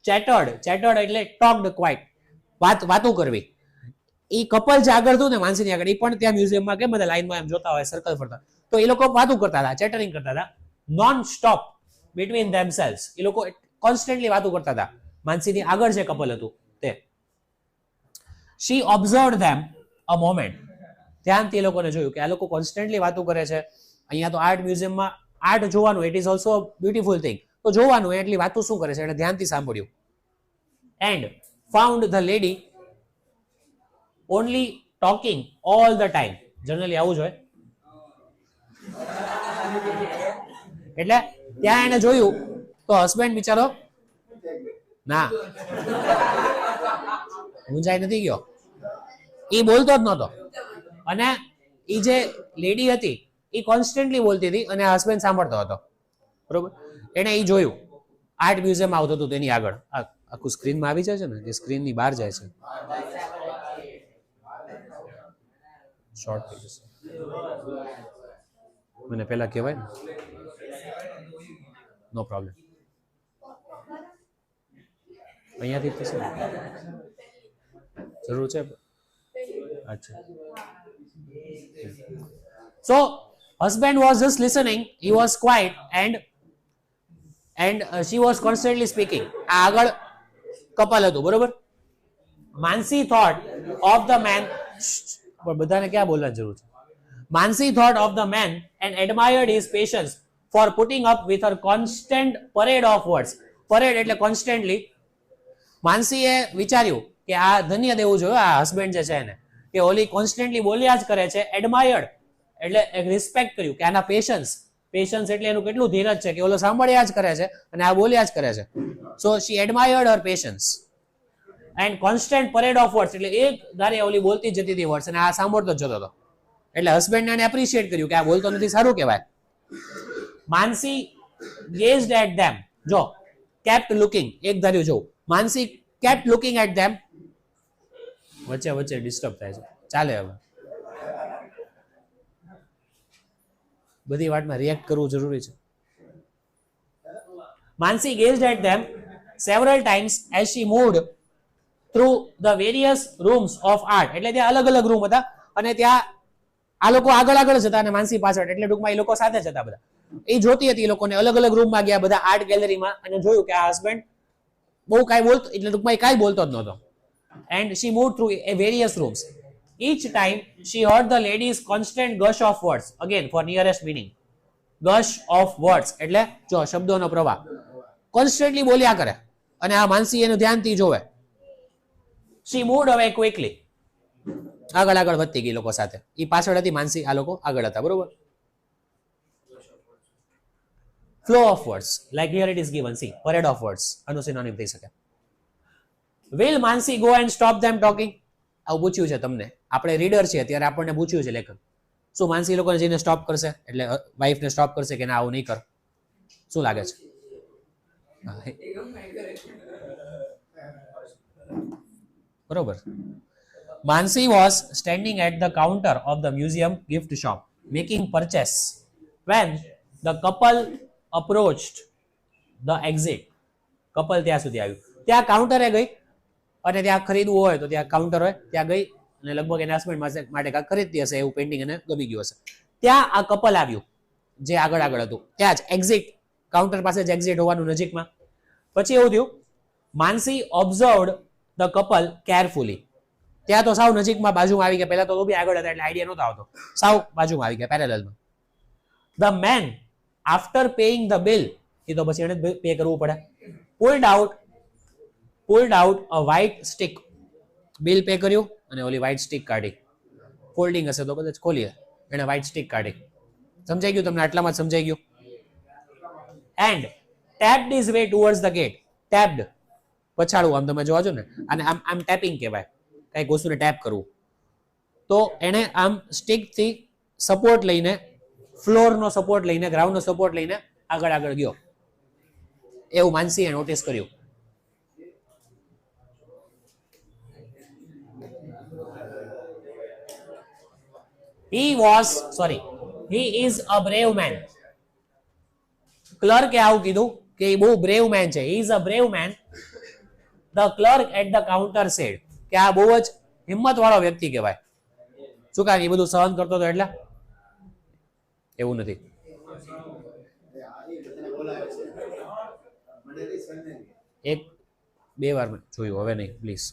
[SPEAKER 2] ચેટર્ડ એટલે ટોક્ડ ક્વાઇટ, વાતો કરવી. એ કપલ જે આગળ હતું ને માનસીની આગળ, એ પણ ત્યાં મ્યુઝિયમમાં કેમ બધા લાઈનમાં એમ જોતા હોય સર્કલ ફરતા, તો એ લોકો વાતો કરતા હતા, ચેટરિંગ કરતા હતા નોન સ્ટોપ બિટવીન ધેમસેલ્વ્સ. એ લોકો કોન્સ્ટન્ટલી વાતો કરતા હતા. માનસીની આગળ જે કપલ હતું તે. She observed them a moment. ધ્યાનથી એ લોકોને જોયું કે આ લોકો કોન્સ્ટન્ટલી વાતો કરે છે. અહીંયા તો આર્ટ મ્યુઝિયમમાં આર્ટ જોવાનું, it is also beautiful thing. તો જોવાનું એટલી વાતો શું કરે છે એને ધ્યાનથી સાંભળ્યું. And found the lady only talking all the time. Generally આવું જ હોય. એટલે ત્યાં એને જોયું તો હસબન્ડ બિચારો ના મૂંઝાઈ નથી ગયો, એ બોલતો જ નહોતો અને એ જે લેડી હતી એ કોન્સ્ટન્ટલી બોલતી હતી અને હસબન્ડ સાંભળતો હતો. બરોબર, એને એ જોયું. આર્ટ મ્યુઝિયમ આવતો હતું તેની આગળ. આખું સ્ક્રીનમાં આવી જાય છે ને, જે સ્ક્રીનની બહાર જાય છે. શોર્ટ થઈ જશે, મને પહેલા કહેવાય ને. નો પ્રોબ્લેમ, અહીંયાથી થશે ને? જરૂર છે? અચ્છા. So husband was just listening, he was quiet and she was constantly speaking. આ આગળ કપલ હતું, બરોબર. માનસી thought of the man, પણ બધાને ક્યાં બોલવાની જરૂર છે? માનસી thought of the man and admired his patience for putting up with her constant parade of words. Parade એટલે constantly. માનસીએ વિચાર્યું કે આ ધન્ય દેવું જોઈએ આ હસબન્ડ જે છે એને, કે ઓલી કોન્સ્ટન્ટલી બોલ્યા જ કરે છે. એડમાયર્ડ એટલે રિસ્પેક્ટ કર્યું કે આના પેશન્સ એટલે એનું કેટલું ધીરજ છે કે ઓલો સાંભળ્યા જ કરે છે અને આ બોલ્યા જ કરે છે. So she admired her patience and constant parade of words એટલે એક ધારે ઓલી બોલતી જતી હતી વર્ડ્સ અને આ સાંભળતો જ જતો હતો. એટલે હસબન્ડને એને એપ્રિશિએટ કર્યું કે આ બોલતો નથી, સારું કહેવાય. માનસી gazed at them. જો kept looking, એક ધાર્યું જોવું. માનસી kept looking at them. વચ્ચે ડિસ્ટર્બ થાય છે, ચાલે. હવે બધી વાતમાં રિએક્ટ કરવું જરૂરી છે. માનસી gazed at them several times as she moved through the various rooms of art. એટલે ત્યાં અલગ રૂમ હતા અને ત્યાં આ લોકો આગળ જતા અને માનસી પાછળ, એટલે ટૂંકમાં એ લોકો સાથે જ હતા બધા. એ જોતી હતી એ લોકોને. અલગ રૂમમાં ગયા બધા આર્ટ ગેલેરીમાં અને જોયું કે આ હસબન્ડ બહુ કાંઈ બોલતો, એટલે ટૂંકમાં એ કાંઈ બોલતો જ નહોતો. And she moved through various rooms. Each time she heard the lady's constant gush of words. Again, for nearest meaning. Gush of words એટલે જો શબ્દોનો પ્રવાહ. કોન્સ્ટન્ટલી બોલ્યા કરે અને આ માનસી એનું ધ્યાનથી જોવે. She moved away quickly. આગળ વધતી ગઈ લોકો સાથે. એ પાછળ હતી માનસી, આ લોકો આગળ હતા, બરોબર. Flow of words, like here it is given. See, parade of words. આનો સિનોનિમ થઈ શકે. Will Mansi go and stop them talking? આવું પૂછ્યું છે તમને. આપણે રીડર છીએ ત્યારે આપણને પૂછ્યું છે લેખક. શું માનસી લોકોને જઈને સ્ટોપ કરશે? એટલે વાઈફને સ્ટોપ કરશે કે ના આવું નહીં કર? શું લાગે છે? બરોબર. Mansi was standing at the counter of the museum gift shop making purchase when the couple approached the exit. Couple ત્યાં સુધી આવ્યું. ત્યાં કાઉન્ટરે ગઈ અને ત્યાં ખરીદવું હોય તો ત્યાં કાઉન્ટર હોય, ત્યાં ગઈ અને લગભગ એના હસબન્ડ માટે કાંઈક ખરીદતી હશે, એવું પેઇન્ટિંગ એને ગમી ગયું હશે. ત્યાં આ કપલ આવ્યું જે આગળ આગળ હતું, ત્યાં જ એક્ઝિટ કાઉન્ટર પાસે જ એક્ઝિટ હોવાનું નજીકમાં. પછી એવું થયું, માનસી ઓબ્ઝર્વડ ધ કપલ કેરફુલી. ત્યાં તો સાવ નજીકમાં બાજુમાં આવી ગયા, પહેલા તો બી આગળ હતા એટલે આઈડિયા નહોતો આવતો, સાવ બાજુમાં આવી ગયા પેરેલલમાં. The man after paying the bill, એ તો પછી એને પે કરવું પડે, pulled out a white stick. Bill pay કર્યું અને ઓલી વ્હાઇટ સ્ટિક કાઢી. ફોલ્ડિંગ હશે તો કદાચ ખોલીએ, એને વ્હાઇટ સ્ટિક કાઢી. સમજાઈ ગયું તમને? આટલામાં જ સમજાઈ ગયું. And tapped his way towards the gate. tapped પછાડવું, આમ તમે જોવા છો ને, અને આમ ટેપિંગ કહેવાય, કઈક વસ્તુને ટેપ કરવું. તો એને આમ સ્ટિકથી સપોર્ટ લઈને, ફ્લોરનો સપોર્ટ લઈને, ગ્રાઉન્ડનો સપોર્ટ લઈને આગળ આગળ ગયો. એવું માનસીએ નોટિસ કર્યું. he is a brave man. ક્લર્કે આવું કીધું કે એ બહુ બ્રેવ મેન છે. he is a brave man. the clerk at the counter said. કે આ બહુ જ હિંમત વાળો વ્યક્તિ કહેવાય. શું કામ? એ બધું સહન કરતો હતો એટલે? એવું નથી. એક બે વાર જોયું, હવે નહીં પ્લીઝ.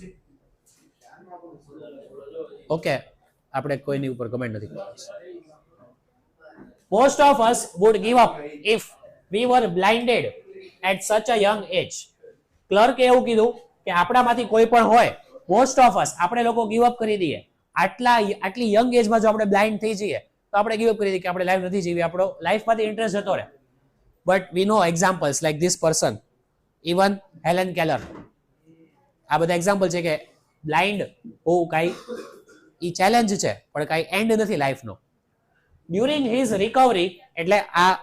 [SPEAKER 2] ઓકે, આપણે કોઈની ઉપર કમેન્ટ નથી. Most of us would give up if we were blinded at such a young age. ક્લર્કે એવું કીધું કે આપણામાંથી કોઈ પણ હોય, મોસ્ટ ઓફ અસ, આપણે લોકો ગીવ અપ કરી દઈએ. આટલી યંગ એજમાં જો આપણે બ્લાઇન્ડ થઈ જઈએ તો આપણે ગીવ અપ કરી દઈએ કે આપણે લાઈફ નથી જીવી, આપણો લાઈફમાંથી ઇન્ટરેસ્ટ જતો રહે. But we know examples like this person, even Helen Keller. આ બધા એક્ઝામ્પલ છે કે બ્લાઇન્ડ હોવું કાંઈ એ ચેલેન્જ છે, પણ કાંઈ એન્ડ નથી લાઈફનો. ડ્યુરિંગ હિઝ રિકવરી, એટલે આ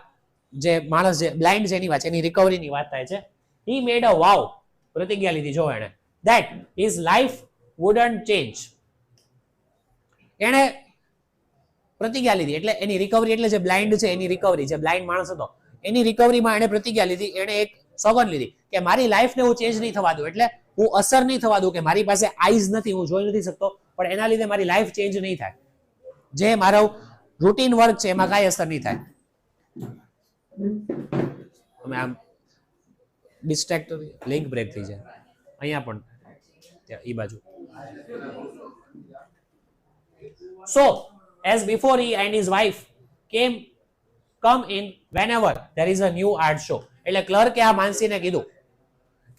[SPEAKER 2] જે માણસ જે બ્લાઇન્ડ છે એની વાત છે, એની રિકવરીની વાત થાય છે. હી મેડ અ વાવ, પ્રતિજ્ઞા લીધી જો એણે, that his life wouldn't change. એણે પ્રતિજ્ઞા લીધી, એટલે એની રિકવરી, એટલે જે બ્લાઇન્ડ છે એની રિકવરી, જે બ્લાઇન્ડ માણસ હતો એની રિકવરીમાં એણે પ્રતિજ્ઞા લીધી, એણે એક સોગંદ લીધી કે મારી લાઈફને હું ચેન્જ નહીં થવા દઉં, એટલે હું અસર નહીં થવા દઉં કે મારી પાસે આઈઝ નથી, હું જોઈ નથી શકતો, પણ એના લીધે મારી લાઈફ ચેન્જ નહીં થાય. જે મારો રૂટીન વર્ક છે એમાં કાંઈ અસર નહીં થાય. અમે આમ ડિસ્ટ્રેક્ટ, લિંક બ્રેક થઈ જાય. અહીંયા પણ એ બાજુ. So, as before, he and his wife come in whenever there is a new art show. એટલે ક્લર્કે આ માનસીને કીધું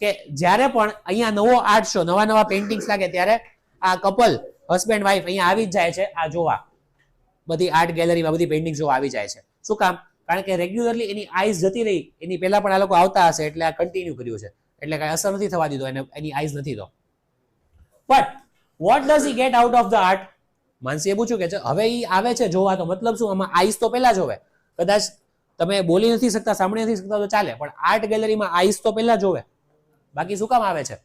[SPEAKER 2] કે જ્યારે પણ અહીંયા નવો આર્ટ શો, નવા નવા પેઇન્ટિંગ્સ લાગે ત્યારે આ કપલ, હસબન્ડ વાઈફ અહીંયા આવી જ જાય છે આ જોવા, બધી આર્ટ ગેલેરીમાં બધી પેઇન્ટિંગ જોવા આવી જાય છે. શું કામ? કારણ કે રેગ્યુલરલી એની આઈઝ જતી રહી, એની પહેલા પણ આ લોકો આવતા હશે એટલે આ કન્ટિન્યુ કર્યું છે, એટલે કાંઈ અસર નથી થવા દીધો એને, એની આઈઝ નથી તો. But what does he get out of the art? માનસીએ પૂછ્યું કે હવે એ આવે છે જોવા, તો મતલબ શું? આમાં આઈઝ તો પહેલા જોવે. કદાચ તમે બોલી નથી શકતા, સાંભળી નથી શકતા તો ચાલે, પણ આર્ટ ગેલેરીમાં આઈઝ તો પહેલા જોવે, બાકી શું કામ આવે છે?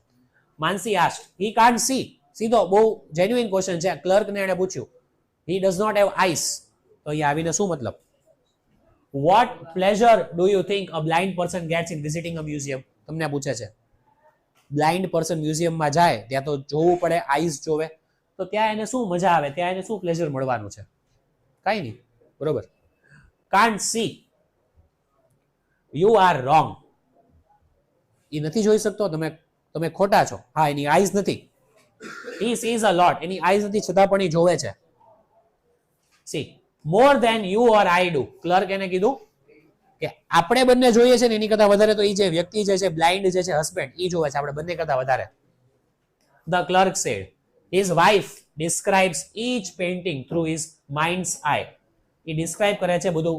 [SPEAKER 2] Mansi asked. He can't see. સીધો બહુ જેન્યુઇન ક્વેશ્ચન છે, ક્લર્કને એણે પૂછ્યું. He does not have eyes. તો અહીંયા આવીને શું મતલબ? What pleasure do you think a blind person gets in visiting a museum? તમને પૂછે છે. બ્લાઇન્ડ પર્સન મ્યુઝિયમમાં જાય ત્યાં તો જોવું પડે, આઈસ જોવે, તો ત્યાં એને શું મજા આવે, ત્યાં એને શું પ્લેઝર મળવાનું છે? કાંઈ નહીં, બરોબર. Can't see. You are wrong. એ નથી જોઈ શકતો, તમે ખોટા છો. હા, એની આઈઝ નથી. He sees a lot. એની આઈઝ નથી છતાં પણ એ જોવે છે. See, more than you or I do. Clerk એને કીધું કે આપણે બંને જોઈએ છે ને એની કરતા વધારે તો એ જે વ્યક્તિ જે છે, બ્લાઇન્ડ જે છે, હસબન્ડ, એ જોવે છે આપણે બંને કરતા વધારે. The clerk said. His wife describes each painting through his mind's eye. A describe કરે છે બધું,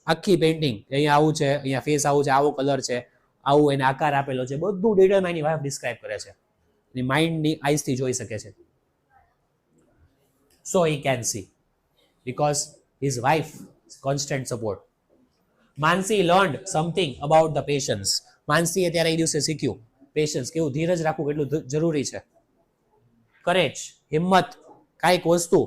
[SPEAKER 2] આખી પેઇન્ટિંગ, અહીંયા આવું છે, અહીંયા ફેસ આવું છે, આવો કલર છે, આવું એને આકાર આપેલો છે, બધું ડિટેલમાં એની વાઈફ ડિસ્ક્રાઇબ કરે છે. એની માઇન્ડની આઈઝથી જોઈ શકે છે. So he can see because his wife constant support. Mansi learned something about the patience. માનસીએ ત્યારે એ દિવસે શીખ્યું પેશન્સ, કેવું ધીરજ રાખવું કેટલું જરૂરી છે. કરેજ, હિંમત. કાંઈક વસ્તુ,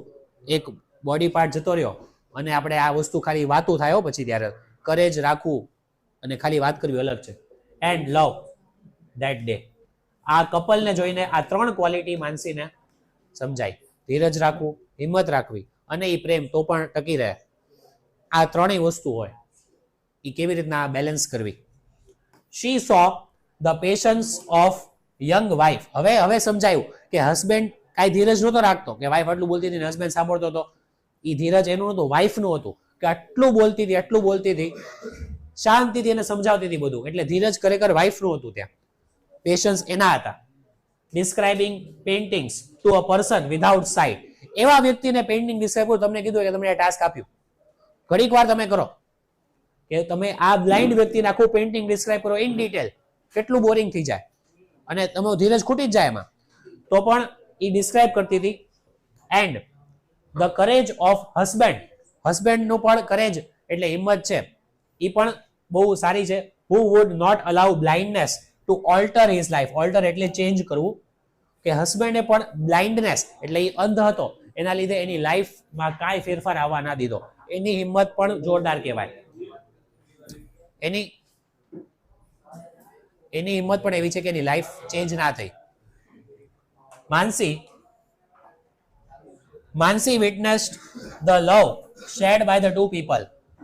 [SPEAKER 2] એક બોડી પાર્ટ જતો રહ્યો અને આપણે આ વસ્તુ ખાલી વાતું થાય પછી ત્યારે કરેજ રાખવું અને ખાલી વાત કરવી અલગ છે. And love that day. આ કપલને જોઈને આ 3 ક્વોલિટી માનસીને સમજાય. ધીરજ રાખવું, હિંમત રાખવી અને એ પ્રેમ તો પણ ટકી રહે. આ ત્રણેય વસ્તુ હોય એ કેવી રીતના બેલેન્સ કરવી. She saw the patience of young wife. હવે સમજાયું કે હસબન્ડ કાંઈ ધીરજ નહોતો રાખતો, કે વાઇફ આટલું બોલતી હતી ને હસબન્ડ સાંભળતો હતો. એ ધીરજ એનું નહોતું, વાઇફનું હતું કે આટલું બોલતી હતી, શાંતિથી એને સમજાવતી હતી બધું. એટલે ધીરજ ખરેખર વાઇફનું હતું ત્યાં, પેશન્સ એના હતા. Describing paintings to a person without site. એવા વ્યક્તિને પેઇન્ટિંગ ડિસ્ક્રાઇબ કરું. તમને કીધું કે તમને ટાસ્ક આપ્યું, ઘડીક વાર તમે કરો કે તમે આ બ્લાઇન્ડ વ્યક્તિને આખું પેઇન્ટિંગ ડિસ્ક્રાઇબ કરો ઇન ડિટેલ. કેટલું બોરિંગ થઈ જાય અને તમે ધીરજ ખૂટી જ જાય એમાં. તો પણ એ ડિસ્ક્રાઇબ કરતી હતી. એન્ડ ધ કરેજ ઓફ હસબન્ડનું પણ કરેજ એટલે હિંમત છે, એ પણ બહુ સારી છે. Who would not allow blindness to alter his life. Alter એટલે ચેન્જ કરવું. કે હસબન્ડે પણ બ્લાઇન્ડનેસ એટલે એ અંધ હતો, એના લીધે એની લાઈફમાં કાંઈ ફેરફાર આવવા ના દીધો. એની હિંમત પણ જોરદાર કહેવાય. એની હિંમત પણ એવી છે કે એની લાઈફ ચેન્જ ના થઈ. Mansi witnessed the love shared by the 2 people.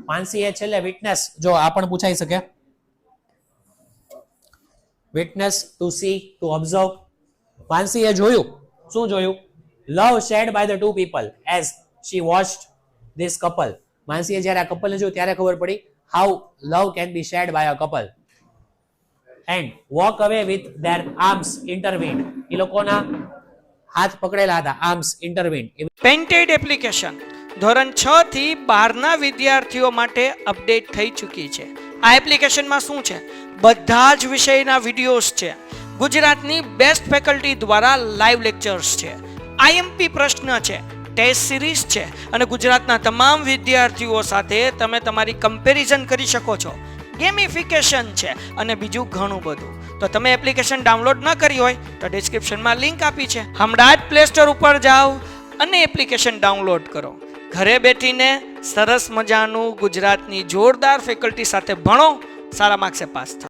[SPEAKER 2] Mansi એ છેલ્લે વિટનેસ, જો આ પણ પૂછાઈ શકે, witness to see to observe. માનસીએ જોયું, શું જોયું? Love shared by the 2 people as she watched this couple. માનસીએ જ્યારે આ કપલને જોયું ત્યારે ખબર પડી how love can be shared by a couple. And walk away with their arms intertwined. એ લોકોના હાથ પકડેલા હતા, આર્મ્સ ઇન્ટરવીન્ડ.
[SPEAKER 1] પેન્ટેડ એપ્લિકેશન ધોરણ 6 થી 12ના વિદ્યાર્થીઓ માટે અપડેટ થઈ ચૂકી છે. આ એપ્લિકેશનમાં શું છે? બધા જ વિષયના વિડીયોઝ છે. ગુજરાતની બેસ્ટ ફેકલ્ટી દ્વારા લાઈવ લેક્ચર્સ છે, આઈએમપી પ્રશ્ન છે, ટેસ્ટ સિરીઝ છે અને ગુજરાતના તમામ વિદ્યાર્થીઓ સાથે તમે તમારી કમ્પેરિઝન કરી શકો છો. ગેમિફિકેશન છે અને બીજું ઘણું બધું. તો તમે એપ્લિકેશન ડાઉનલોડ ન કરી હોય તો ડિસ્ક્રિપ્શનમાં લિંક આપી છે, હમણાં જ પ્લે સ્ટોર ઉપર જાઓ અને એપ્લિકેશન ડાઉનલોડ કરો. ઘરે બેઠીને સરસ મજાનું ગુજરાતની જોરદાર ફેકલ્ટી સાથે ભણો, સારા માર્ક્સે પાસ થાઓ.